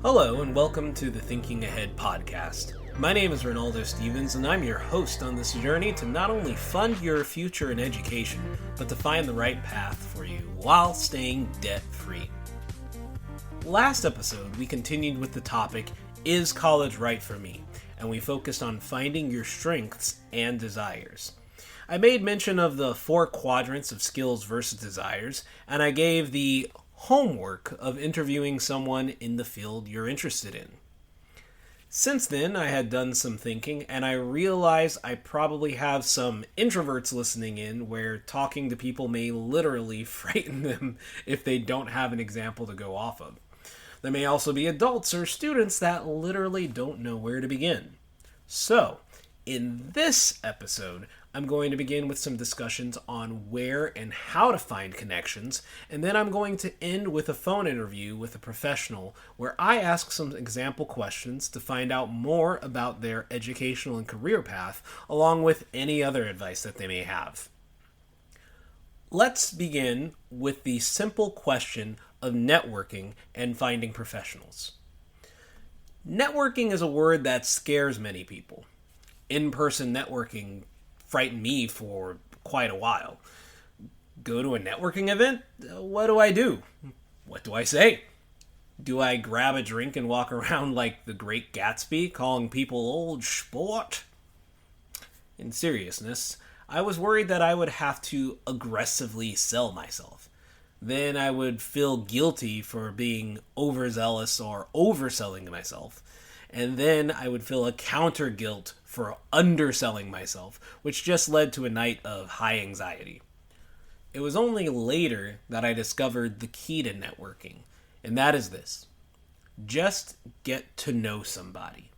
Hello, and welcome to the Thinking Ahead podcast. My name is Ronaldo Stevens, and I'm your host on this journey to not only fund your future in education, but to find the right path for you while staying debt-free. Last episode, we continued with the topic, Is College Right for Me? And we focused on finding your strengths and desires. I made mention of the 4 quadrants of skills versus desires, and I gave the homework of interviewing someone in the field you're interested in. Since then, I had done some thinking, and I realized I probably have some introverts listening in where talking to people may literally frighten them if they don't have an example to go off of. There may also be adults or students that literally don't know where to begin. So, in this episode, I'm going to begin with some discussions on where and how to find connections, and then I'm going to end with a phone interview with a professional where I ask some example questions to find out more about their educational and career path, along with any other advice that they may have. Let's begin with the simple question of networking and finding professionals. Networking is a word that scares many people. In-person networking frightened me for quite a while. Go to a networking event? What do I do? What do I say? Do I grab a drink and walk around like the Great Gatsby, calling people old sport? In seriousness, I was worried that I would have to aggressively sell myself. Then I would feel guilty for being overzealous or overselling myself. And then I would feel a counter guilt for underselling myself, which just led to a night of high anxiety. It was only later that I discovered the key to networking, and that is this. Just get to know somebody.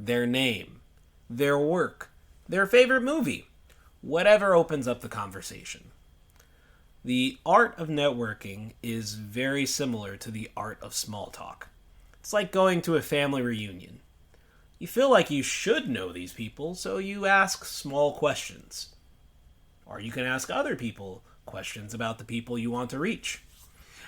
Their name, their work, their favorite movie, whatever opens up the conversation. The art of networking is very similar to the art of small talk. It's like going to a family reunion. You feel like you should know these people, so you ask small questions. Or you can ask other people questions about the people you want to reach.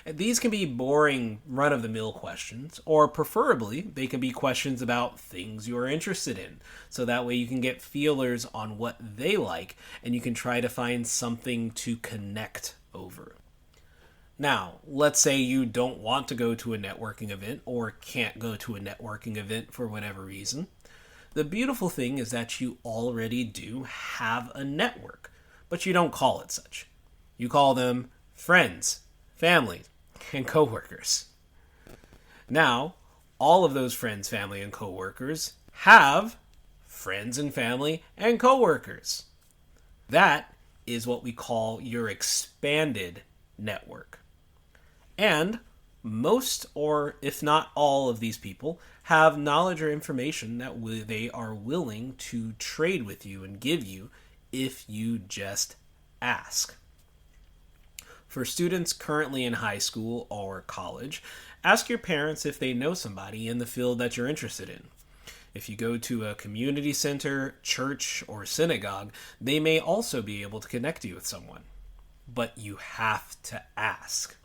And these can be boring, run-of-the-mill questions, or preferably, they can be questions about things you are interested in, so that way you can get feelers on what they like, and you can try to find something to connect over. Now, let's say you don't want to go to a networking event or can't go to a networking event for whatever reason. The beautiful thing is that you already do have a network, but you don't call it such. You call them friends, family, and coworkers. Now, all of those friends, family, and coworkers have friends and family and coworkers. That is what we call your expanded network. And most, or if not all, of these people have knowledge or information that they are willing to trade with you and give you if you just ask. For students currently in high school or college, ask your parents if they know somebody in the field that you're interested in. If you go to a community center, church, or synagogue, they may also be able to connect you with someone. But you have to ask.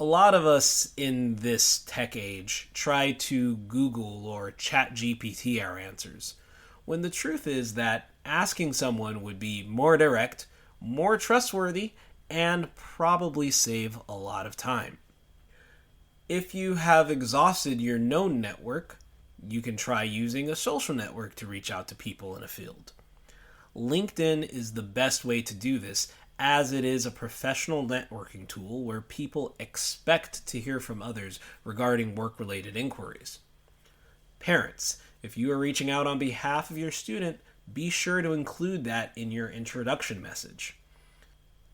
A lot of us in this tech age try to Google or ChatGPT our answers, when the truth is that asking someone would be more direct, more trustworthy, and probably save a lot of time. If you have exhausted your known network, you can try using a social network to reach out to people in a field. LinkedIn is the best way to do this, as it is a professional networking tool where people expect to hear from others regarding work-related inquiries. Parents, if you are reaching out on behalf of your student, be sure to include that in your introduction message.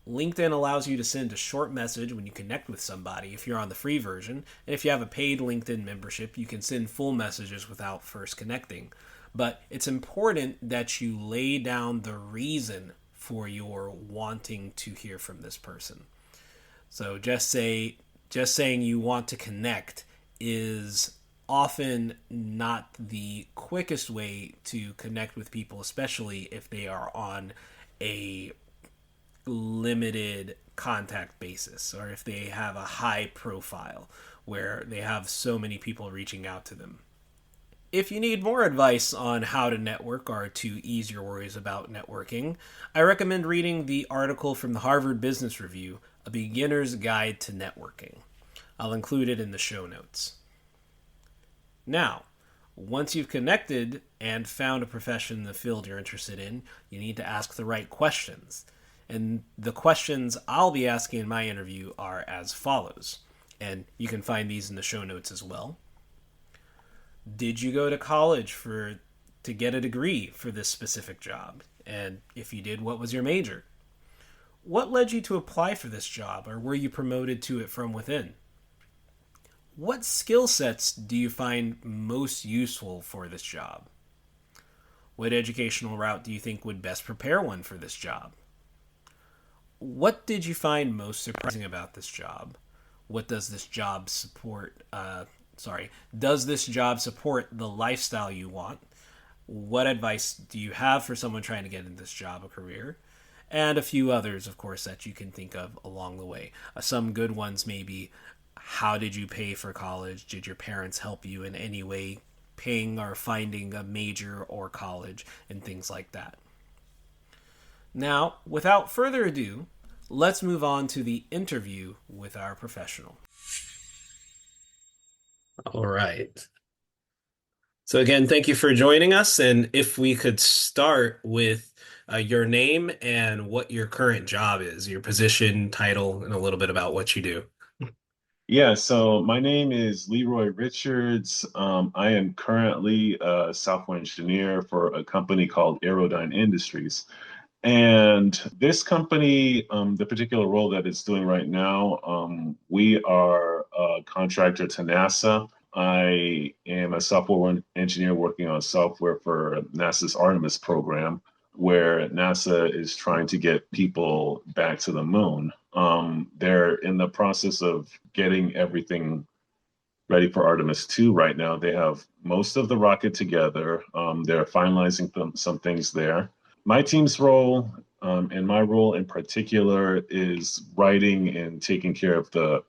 LinkedIn allows you to send a short message when you connect with somebody if you're on the free version, and if you have a paid LinkedIn membership, you can send full messages without first connecting. But it's important that you lay down the reason for your wanting to hear from this person. So just saying you want to connect is often not the quickest way to connect with people, especially if they are on a limited contact basis or if they have a high profile. where they have so many people reaching out to them. If you need more advice on how to network or to ease your worries about networking, I recommend reading the article from the Harvard Business Review, A Beginner's Guide to Networking. I'll include it in the show notes. Now, once you've connected and found a profession in the field you're interested in, you need to ask the right questions. And the questions I'll be asking in my interview are as follows. And you can find these in the show notes as well. Did you go to college to get a degree for this specific job? And if you did, what was your major? What led you to apply for this job, or were you promoted to it from within? What skill sets do you find most useful for this job? What educational route do you think would best prepare one for this job? What did you find most surprising about this job? What does this job support? Does this job support the lifestyle you want? What advice do you have for someone trying to get in this job or career? And a few others, of course, that you can think of along the way. Some good ones may be, how did you pay for college? Did your parents help you in any way paying or finding a major or college, and things like that. Now, without further ado, let's move on to the interview with our professional. All right. So, again, thank you for joining us. And if we could start with your name and what your current job is, your position, title, and a little bit about what you do. Yeah, so my name is Leroy Richards. I am currently a software engineer for a company called Aerodyne Industries. And this company, the particular role that it's doing right now, we are a contractor to NASA. I am a software engineer working on software for NASA's Artemis program, where NASA is trying to get people back to the moon. They're in the process of getting everything ready for Artemis 2 right now. They have most of the rocket together. They're finalizing some things there. My team's role, and my role in particular, is writing and taking care of the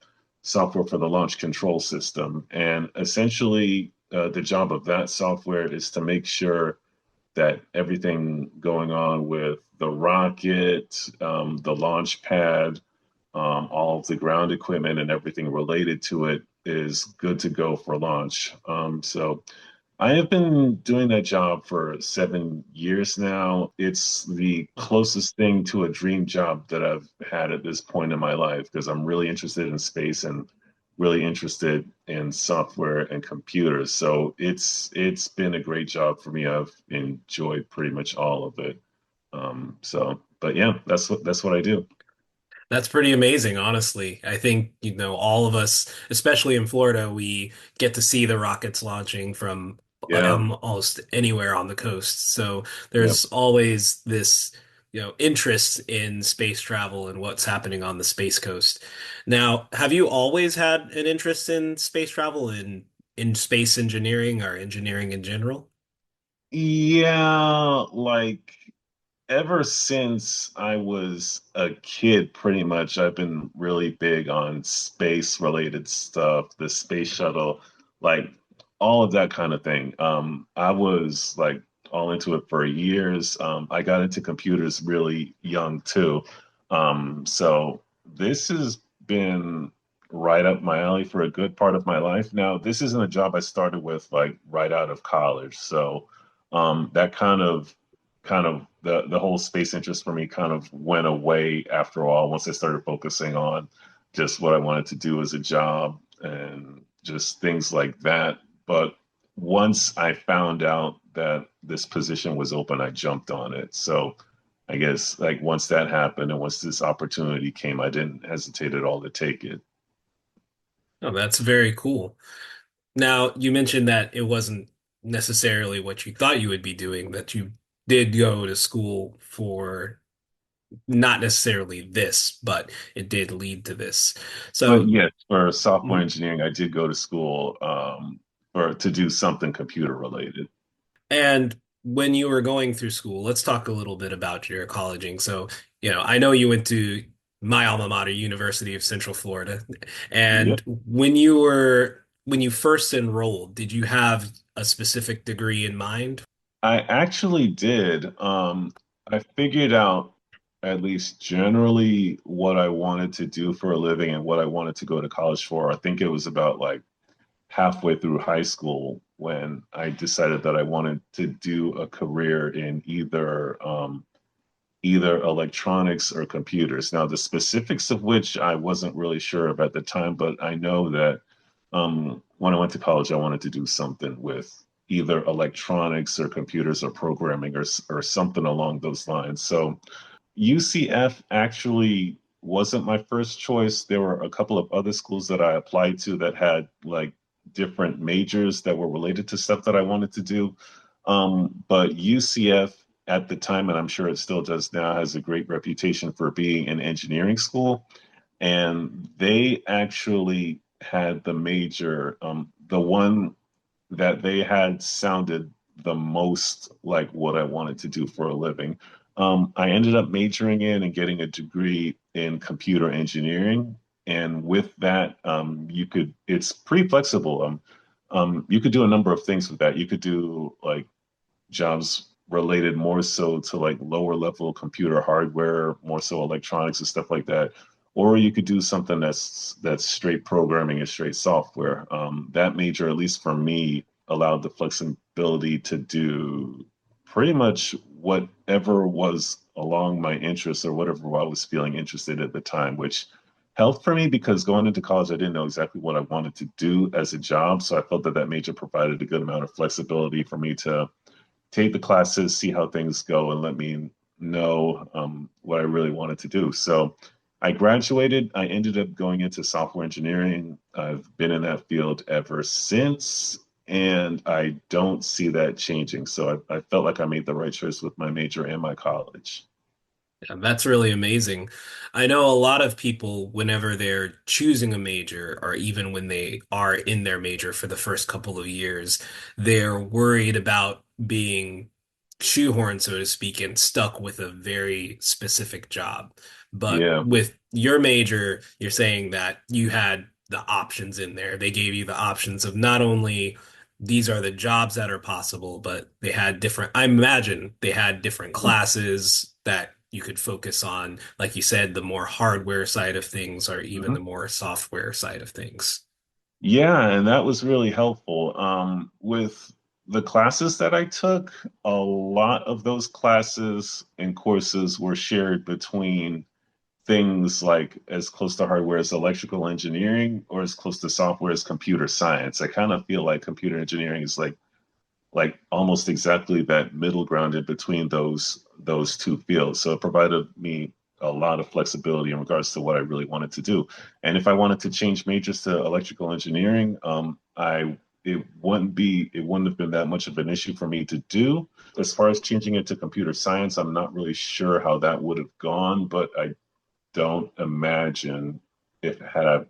software for the launch control system. And essentially, the job of that software is to make sure that everything going on with the rocket, the launch pad, all of the ground equipment and everything related to it is good to go for launch. So I have been doing that job for 7 years now. It's the closest thing to a dream job that I've had at this point in my life because I'm really interested in space and really interested in software and computers. So it's been a great job for me. I've enjoyed pretty much all of it. But yeah, that's what I do. That's pretty amazing, honestly. I think, all of us, especially in Florida, we get to see the rockets launching from Yeah, almost anywhere on the coast. So yeah. there's always this, interest in space travel and what's happening on the Space Coast. Now, have you always had an interest in space travel and in space engineering or engineering in general? Yeah, like ever since I was a kid, pretty much, I've been really big on space related stuff, the space shuttle, like all of that kind of thing. I was like all into it for years. I got into computers really young too. So this has been right up my alley for a good part of my life. Now, this isn't a job I started with like right out of college. So that kind of the whole space interest for me kind of went away after all once I started focusing on just what I wanted to do as a job and just things like that. But once I found out that this position was open, I jumped on it. So I guess like once that happened and once this opportunity came, I didn't hesitate at all to take it. Oh, that's very cool. Now, you mentioned that it wasn't necessarily what you thought you would be doing, that you did go to school for not necessarily this, but it did lead to this. But So, yes, for software mhm. engineering, I did go to school for to do something computer related. And when you were going through school, let's talk a little bit about your colleging. So, I know you went to my alma mater, University of Central Florida. Yep. And when you first enrolled, did you have a specific degree in mind? I actually did. I figured out at least generally what I wanted to do for a living and what I wanted to go to college for. I think it was about like halfway through high school when I decided that I wanted to do a career in either electronics or computers. Now, the specifics of which I wasn't really sure of at the time, but I know that when I went to college, I wanted to do something with either electronics or computers or programming or something along those lines. So UCF actually wasn't my first choice. There were a couple of other schools that I applied to that had like different majors that were related to stuff that I wanted to do. But UCF at the time, and I'm sure it still does now, has a great reputation for being an engineering school. And they actually had the major, the one that they had sounded the most like what I wanted to do for a living. I ended up majoring in and getting a degree in computer engineering. And with that, it's pretty flexible. You could do a number of things with that. You could do like jobs related more so to like lower level computer hardware, more so electronics and stuff like that. Or you could do something that's straight programming and straight software. That major, at least for me, allowed the flexibility to do pretty much whatever was along my interests or whatever I was feeling interested at the time, which helped for me because going into college, I didn't know exactly what I wanted to do as a job. So I felt that that major provided a good amount of flexibility for me to take the classes, see how things go, and let me know what I really wanted to do. So I graduated. I ended up going into software engineering. I've been in that field ever since, and I don't see that changing. So I felt like I made the right choice with my major and my college. Yeah, that's really amazing. I know a lot of people, whenever they're choosing a major, or even when they are in their major for the first couple of years, they're worried about being shoehorned, so to speak, and stuck with a very specific job. But Yeah. with your major, you're saying that you had the options in there. They gave you the options of not only these are the jobs that are possible, but they had different, I imagine they had different classes that you could focus on, like you said, the more hardware side of things or even Mhm. the more software side of things. Yeah, and that was really helpful. With the classes that I took, a lot of those classes and courses were shared between things like as close to hardware as electrical engineering or as close to software as computer science. I kind of feel like computer engineering is like almost exactly that middle ground in between those two fields. So it provided me a lot of flexibility in regards to what I really wanted to do. And if I wanted to change majors to electrical engineering, I it wouldn't have been that much of an issue for me to do. As far as changing it to computer science, I'm not really sure how that would have gone, but I don't imagine if had I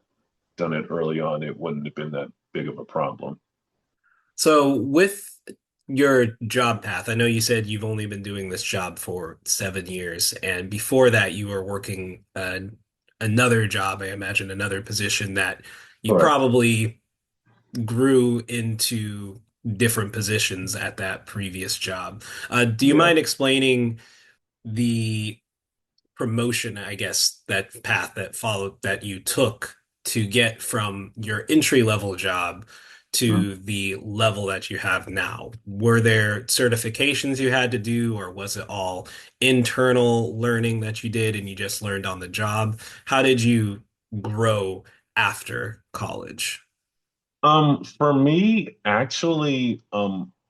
done it early on, it wouldn't have been that big of a problem. So, with your job path, I know you said you've only been doing this job for 7 years, and before that, you were working another job, I imagine, another position that you Correct. probably grew into different positions at that previous job. Do you Yeah. mind explaining the promotion, I guess, that path that followed that you took to get from your entry level job Mhm. to the level that you have now? Were there certifications you had to do, or was it all internal learning that you did and you just learned on the job? How did you grow after college? For me, actually,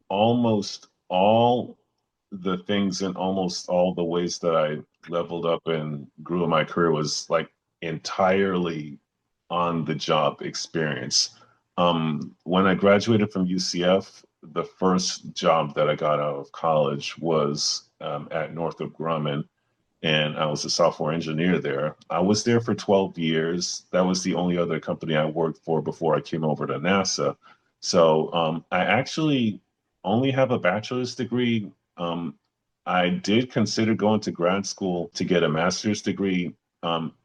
almost all the things and almost all the ways that I leveled up and grew in my career was like entirely on the job experience. When I graduated from UCF, the first job that I got out of college was at Northrop Grumman, and I was a software engineer there. I was there for 12 years. That was the only other company I worked for before I came over to NASA. So I actually only have a bachelor's degree. I did consider going to grad school to get a master's degree.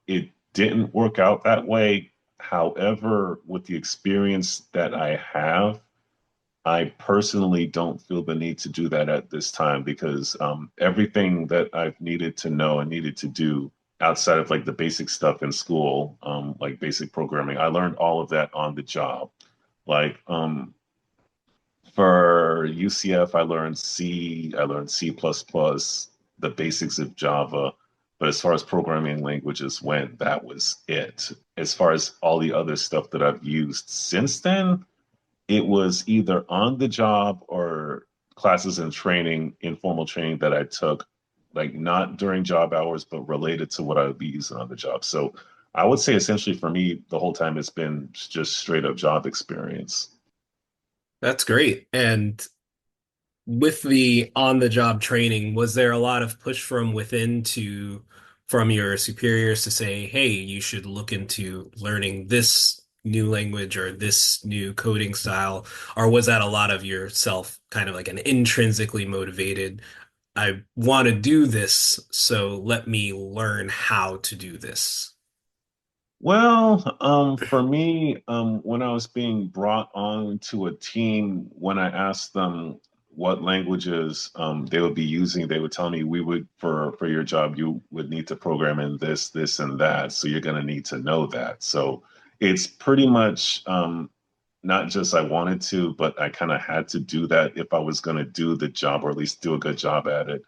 It didn't work out that way. However, with the experience that I have, I personally don't feel the need to do that at this time because everything that I've needed to know and needed to do outside of like the basic stuff in school, like basic programming, I learned all of that on the job. Like for UCF, I learned C, I learned C++, the basics of Java. But as far as programming languages went, that was it. As far as all the other stuff that I've used since then, it was either on the job or classes and training, informal training that I took, like not during job hours, but related to what I would be using on the job. So I would say essentially for me, the whole time it's been just straight up job experience. That's great. And with the on-the-job training, was there a lot of push from within to from your superiors to say, hey, you should look into learning this new language or this new coding style? Or was that a lot of yourself kind of like an intrinsically motivated, I want to do this, so let me learn how to do this? Well, for me, when I was being brought on to a team, when I asked them what languages they would be using, they would tell me we would for your job you would need to program in this, this, and that. So you're going to need to know that. So it's pretty much not just I wanted to, but I kind of had to do that if I was going to do the job or at least do a good job at it.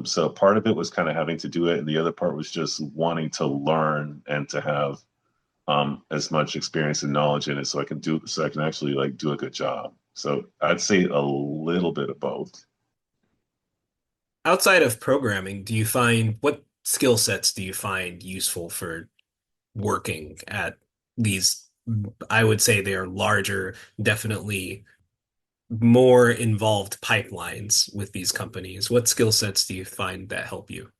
So part of it was kind of having to do it, and the other part was just wanting to learn and to have as much experience and knowledge in it so I can actually like do a good job. So I'd say a little bit of both. Outside of programming, do you find what skill sets do you find useful for working at these? I would say they are larger, definitely more involved pipelines with these companies. What skill sets do you find that help you?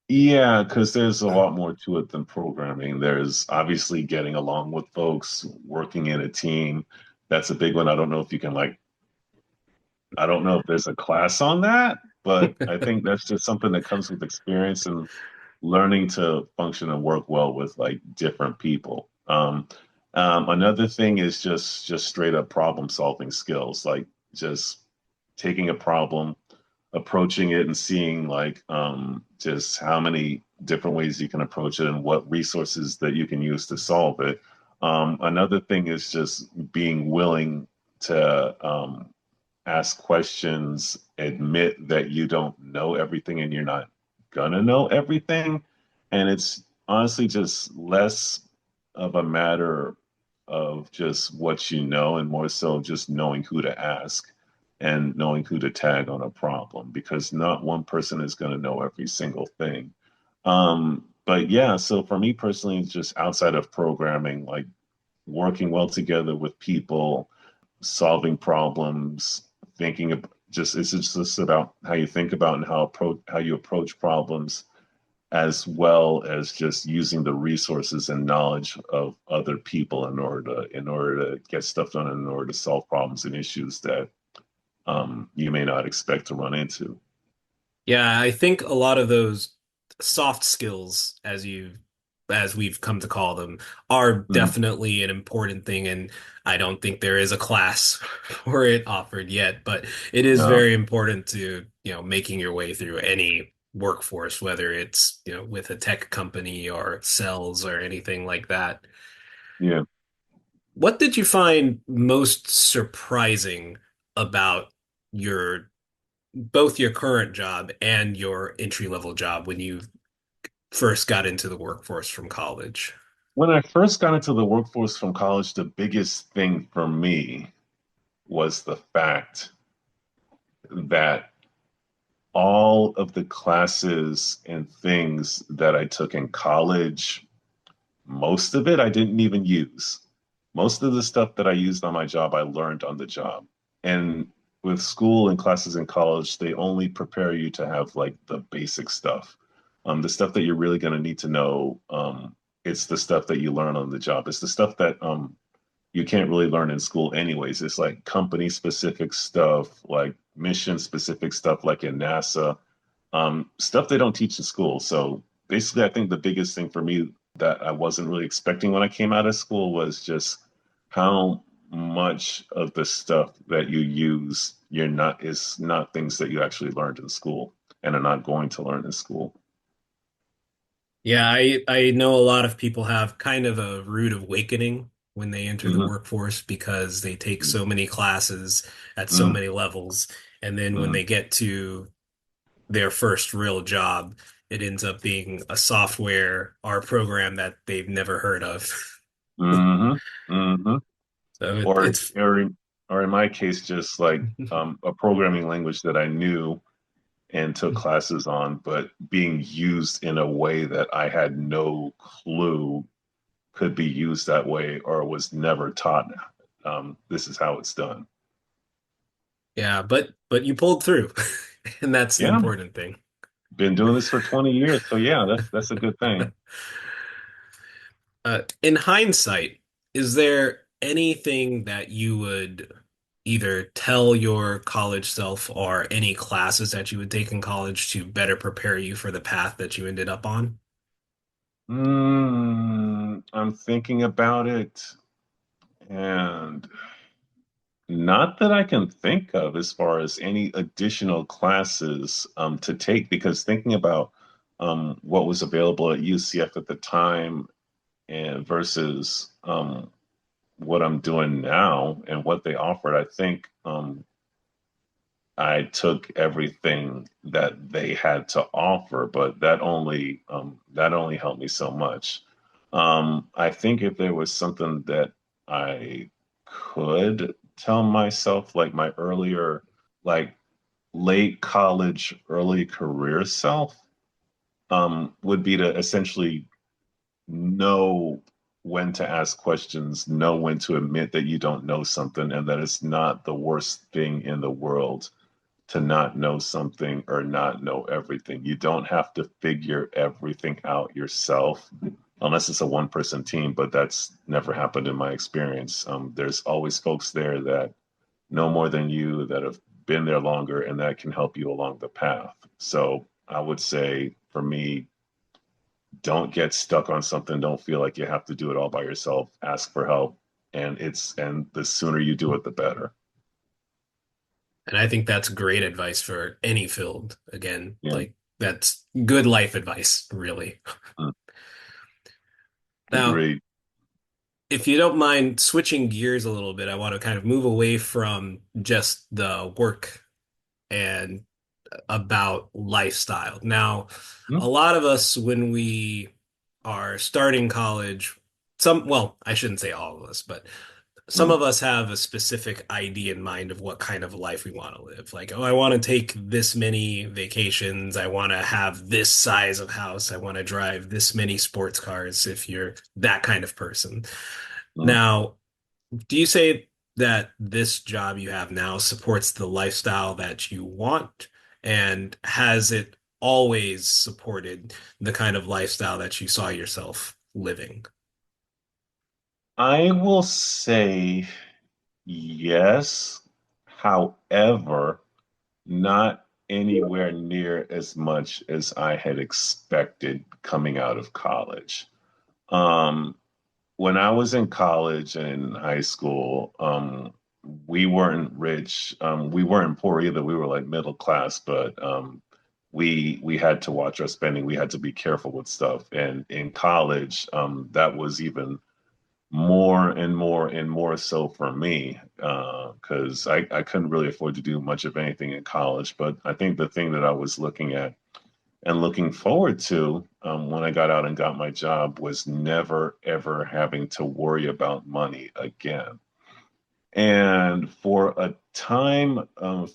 Yeah, because there's a lot more to it than programming. There's obviously getting along with folks, working in a team. That's a big one. I don't know if there's a class on that, but I think that's just something that comes with experience and learning to function and work well with like different people. Another thing is just straight up problem solving skills, like just taking a problem, approaching it, and seeing like just how many different ways you can approach it and what resources that you can use to solve it. Another thing is just being willing to ask questions, admit that you don't know everything and you're not gonna know everything. And it's honestly just less of a matter of just what you know and more so just knowing who to ask and knowing who to tag on a problem because not one person is going to know every single thing. But yeah, so for me personally, it's just outside of programming, like working well together with people, solving problems, thinking of just it's just about how you think about and how you approach problems as well as just using the resources and knowledge of other people in order to get stuff done in order to solve problems and issues that you may not expect to run into. Yeah, I think a lot of those soft skills, as we've come to call them, are Mm, definitely an important thing, and I don't think there is a class for it offered yet, but it is no, very important to, making your way through any workforce, whether it's, with a tech company or sales or anything like that. yeah. What did you find most surprising about your both your current job and your entry level job when you first got into the workforce from college? When I first got into the workforce from college, the biggest thing for me was the fact that all of the classes and things that I took in college, most of it I didn't even use. Most of the stuff that I used on my job, I learned on the job. And with school and classes in college, they only prepare you to have like the basic stuff. The stuff that you're really going to need to know, it's the stuff that you learn on the job. It's the stuff that you can't really learn in school anyways. It's like company specific stuff, like mission specific stuff, like in NASA, stuff they don't teach in school. So basically, I think the biggest thing for me that I wasn't really expecting when I came out of school was just how much of the stuff that you use is not things that you actually learned in school and are not going to learn in school. Yeah, I know a lot of people have kind of a rude awakening when they enter the Hmm. workforce because they take so many classes at so Hmm. many levels, and then when Hmm. they get to their first real job, it ends up being a software or a program that they've never heard of. Hmm. Hmm. So Or, it's or in my case, just like a programming language that I knew and took classes on, but being used in a way that I had no clue could be used that way or was never taught. This is how it's done. yeah, but you pulled through, and that's the Yeah, important thing. been doing this for 20 years, so yeah, that's a good thing. In hindsight, is there anything that you would either tell your college self or any classes that you would take in college to better prepare you for the path that you ended up on? I'm thinking about it, and not that I can think of as far as any additional classes to take, because thinking about what was available at UCF at the time and versus what I'm doing now and what they offered, I think I took everything that they had to offer, but that only helped me so much. I think if there was something that I could tell myself, like my earlier, like late college, early career self, would be to essentially know when to ask questions, know when to admit that you don't know something, and that it's not the worst thing in the world to not know something or not know everything. You don't have to figure everything out yourself unless it's a one person team, but that's never happened in my experience. There's always folks there that know more than you, that have been there longer, and that can help you along the path. So I would say for me, don't get stuck on something. Don't feel like you have to do it all by yourself. Ask for help. And the sooner you do it, the better. And I think that's great advice for any field. Again, Yeah. like that's good life advice, really. Mm. Now, Agreed. if you don't mind switching gears a little bit, I want to kind of move away from just the work and about lifestyle. Now, Mm. a lot of us, when we are starting college, well, I shouldn't say all of us, but some Mm. of us have a specific idea in mind of what kind of life we want to live. Like, oh, I want to take this many vacations. I want to have this size of house. I want to drive this many sports cars if you're that kind of person. Mm. Now, do you say that this job you have now supports the lifestyle that you want? And has it always supported the kind of lifestyle that you saw yourself living? I will say yes. However, not anywhere near as much as I had expected coming out of college. Um, when I was in college and in high school, we weren't rich. We weren't poor either. We were like middle class, but we had to watch our spending. We had to be careful with stuff. And in college, that was even more and more and more so for me because I couldn't really afford to do much of anything in college. But I think the thing that I was looking at and looking forward to when I got out and got my job was never, ever having to worry about money again. And for a time,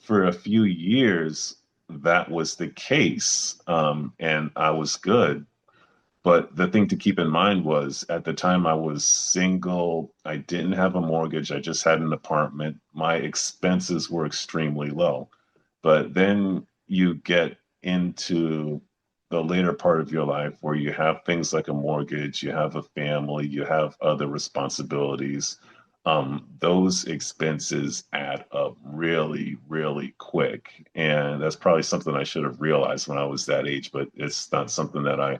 for a few years, that was the case. And I was good. But the thing to keep in mind was at the time I was single, I didn't have a mortgage, I just had an apartment. My expenses were extremely low. But then you get into the later part of your life where you have things like a mortgage, you have a family, you have other responsibilities. Those expenses add up really, really quick. And that's probably something I should have realized when I was that age, but it's not something that I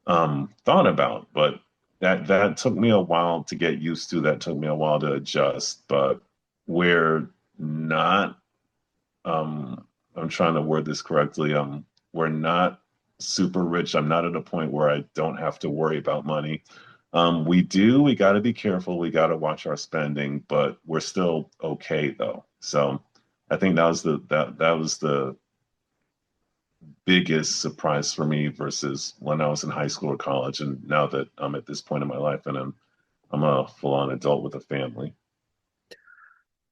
thought about. But that took me a while to get used to. That took me a while to adjust. But we're not. I'm trying to word this correctly. We're not super rich. I'm not at a point where I don't have to worry about money. We do. We got to be careful. We got to watch our spending, but we're still okay though. So I think that was the biggest surprise for me versus when I was in high school or college, and now that I'm at this point in my life and I'm a full-on adult with a family.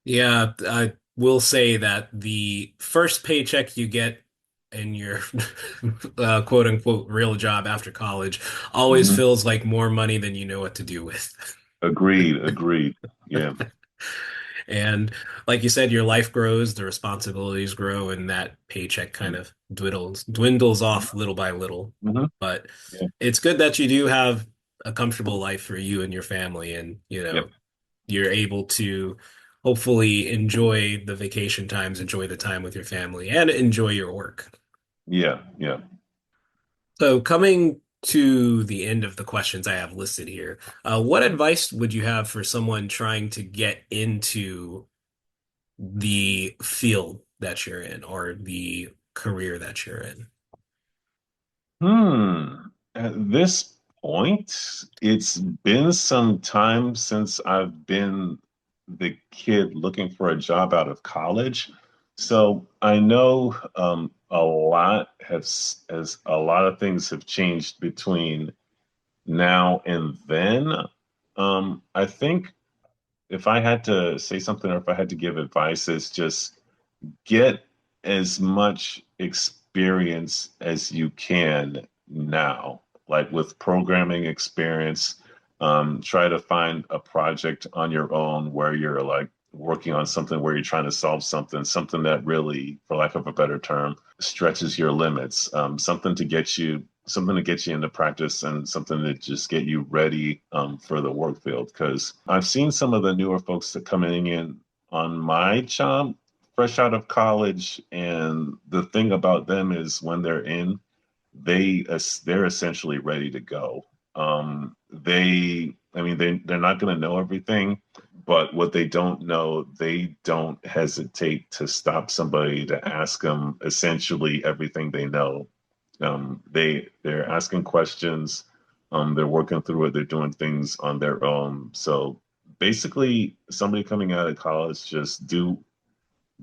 Yeah, I will say that the first paycheck you get in your quote unquote real job after college always Mhm. feels like more money than you know what to do with. Agreed. Agreed. Yeah. And like you said, your life grows, the responsibilities grow, and that paycheck kind Mhm. of dwindles off little by little. Mhm. But Yeah. it's good that you do have a comfortable life for you and your family, and Yep. you're able to hopefully enjoy the vacation times, enjoy the time with your family, and enjoy your work. Yeah. Yeah. So, coming to the end of the questions I have listed here, what advice would you have for someone trying to get into the field that you're in or the career that you're in? At this point, it's been some time since I've been the kid looking for a job out of college. So I know a lot has as a lot of things have changed between now and then. I think if I had to say something or if I had to give advice, it's just get as much experience as you can now, like with programming experience. Try to find a project on your own where you're like working on something where you're trying to solve something that really, for lack of a better term, stretches your limits. Something to get you into practice and something to just get you ready for the work field. Because I've seen some of the newer folks that coming in on my job fresh out of college, and the thing about them is when they're in, they're essentially ready to go. I mean, they're not going to know everything, but what they don't know, they don't hesitate to stop somebody to ask them essentially everything they know. They're asking questions. They're working through it. They're doing things on their own. So basically, somebody coming out of college, just do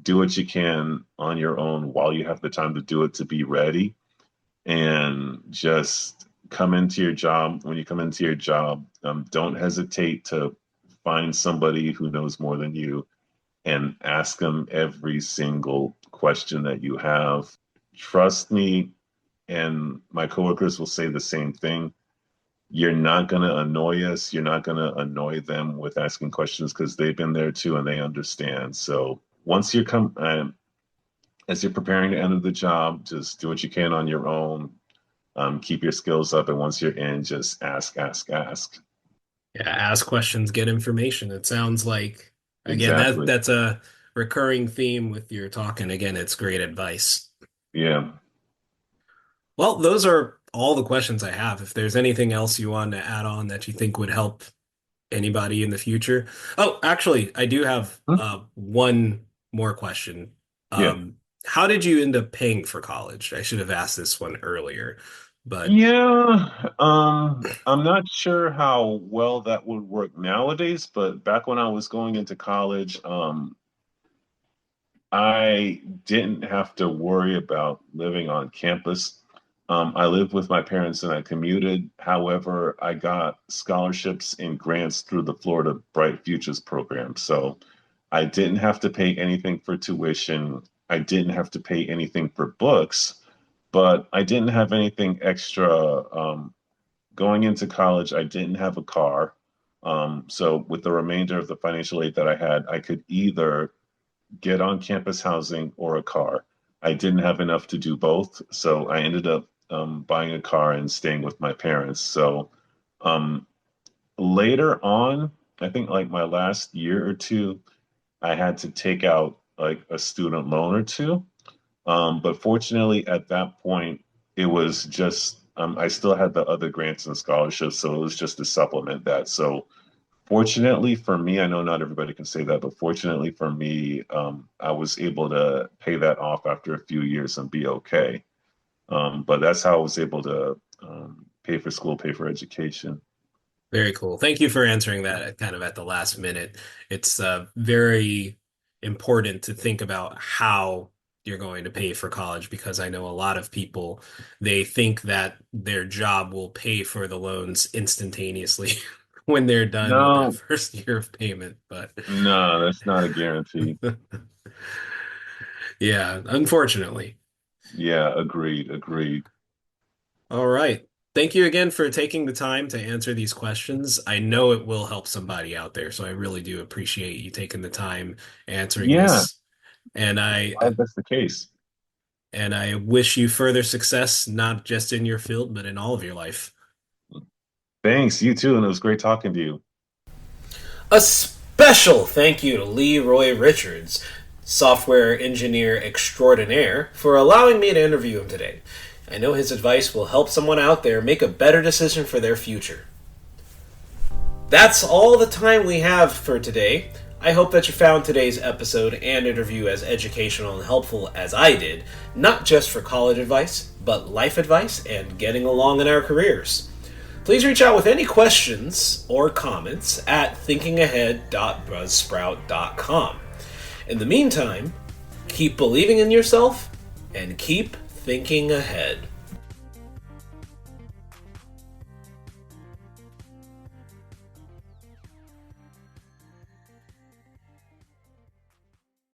what you can on your own while you have the time to do it to be ready, and just come into your job. When you come into your job, don't hesitate to find somebody who knows more than you and ask them every single question that you have. Trust me, and my coworkers will say the same thing. You're not going to annoy us. You're not going to annoy them with asking questions because they've been there too and they understand. So once you come, as you're preparing to enter the job, just do what you can on your own. Keep your skills up, and once you're in, just ask, ask, ask. Yeah, ask questions, get information. It sounds like, again, Exactly. that's a recurring theme with your talk, and again, it's great advice. Yeah. Well, those are all the questions I have. If there's anything else you want to add on that you think would help anybody in the future. Oh, actually, I do have Hmm? one more question. Yeah. How did you end up paying for college? I should have asked this one earlier, but Yeah. I'm not sure how well that would work nowadays, but back when I was going into college, I didn't have to worry about living on campus. I lived with my parents and I commuted. However, I got scholarships and grants through the Florida Bright Futures program. So I didn't have to pay anything for tuition. I didn't have to pay anything for books, but I didn't have anything extra. Going into college, I didn't have a car. So with the remainder of the financial aid that I had, I could either get on campus housing or a car. I didn't have enough to do both, so I ended up buying a car and staying with my parents. So um, later on, I think like my last year or two, I had to take out like a student loan or two. But fortunately, at that point, it was just I still had the other grants and scholarships, so it was just to supplement that. So fortunately for me, I know not everybody can say that, but fortunately for me, I was able to pay that off after a few years and be okay. But that's how I was able to pay for school, pay for education. Very cool. Thank you for answering that kind of at the last minute. It's very important to think about how you're going to pay for college because I know a lot of people, they think that their job will pay for the loans instantaneously when they're done with that No, first year of payment. But no, that's not a guarantee. yeah, unfortunately. Yeah, agreed, agreed. All right. Thank you again for taking the time to answer these questions. I know it will help somebody out there, so I really do appreciate you taking the time answering Yeah, this. And glad that's the case. I wish you further success, not just in your field, but in all of your life. Thanks, you too, and it was great talking to you. A special thank you to Leroy Richards, software engineer extraordinaire, for allowing me to interview him today. I know his advice will help someone out there make a better decision for their future. That's all the time we have for today. I hope that you found today's episode and interview as educational and helpful as I did, not just for college advice, but life advice and getting along in our careers. Please reach out with any questions or comments at thinkingahead.buzzsprout.com. In the meantime, keep believing in yourself and keep thinking ahead.